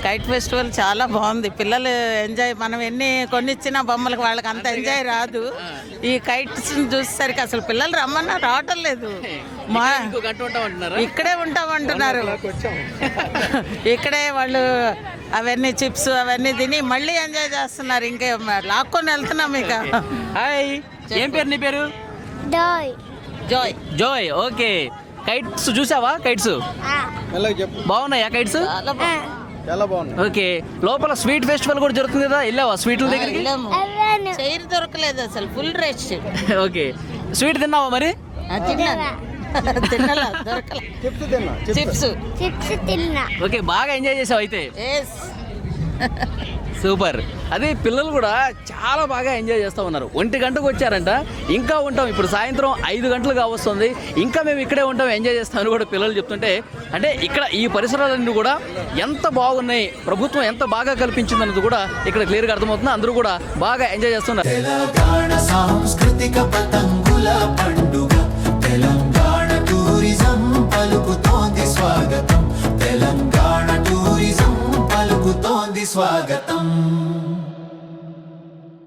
Kite festival చాలా బాగుంది. పిల్లలు ఎంజాయ్, మనం ఎన్ని కొనిచ్చినా బొమ్మలకు వాళ్ళకి అంత ఎంజాయ్ రాదు. ఈ కైట్స్ చూసేసరికి అసలు పిల్లలు రమ్మన్నా రావటం లేదు. మా ఇక్కడే ఉంటామంటున్నారు. ఇక్కడే వాళ్ళు అవన్నీ చిప్స్ అవన్నీ తిని మళ్ళీ ఎంజాయ్ చేస్తున్నారు. ఇంకే లాక్కొని వెళ్తున్నాం ఇక. హాయ్, ఏం పేరు నీ పేరు? జాయ్. జోయ్. ఓకే, కైట్స్ చూసావా? కైట్స్ బాగున్నాయా? కైట్స్ చాలా బాగుంది. ఓకే, లోపల స్వీట్ ఫెస్టివల్ కూడా జరుగుతుంది కదా, వెళ్ళావా స్వీట్ల దగ్గరికి? చైర్ దొరకలేదు అసలు, ఫుల్ రష్. ఓకే, స్వీట్ తిన్నావా మరి? తినాలా దొరకలే. చిప్స్ తిన్నా. ఓకే, బాగా ఎంజాయ్ చేసావు అయితే. సూపర్. అదే పిల్లలు కూడా చాలా బాగా ఎంజాయ్ చేస్తూ ఉన్నారు. 1 గంటకు వచ్చారంట, ఇంకా ఉంటాం, ఇప్పుడు సాయంత్రం 5 గంటలు కావస్తుంది, ఇంకా మేము ఇక్కడే ఉంటాం, ఎంజాయ్ చేస్తామని కూడా పిల్లలు చెప్తుంటే, అంటే ఇక్కడ ఈ పరిసరాలన్నీ కూడా ఎంత బాగున్నాయి, ప్రభుత్వం ఎంత బాగా కల్పించిందన్నది కూడా ఇక్కడ క్లియర్గా అర్థమవుతుంది. అందరూ కూడా బాగా ఎంజాయ్ చేస్తున్నారు. తెలంగాణ సాంస్కృతిక పతంగుల పండుగ, తెలంగాణ టూరిజం పలుకుతోంది స్వాగతం, తెలంగాణ టూరిజం పలుకుతోంది స్వాగతం.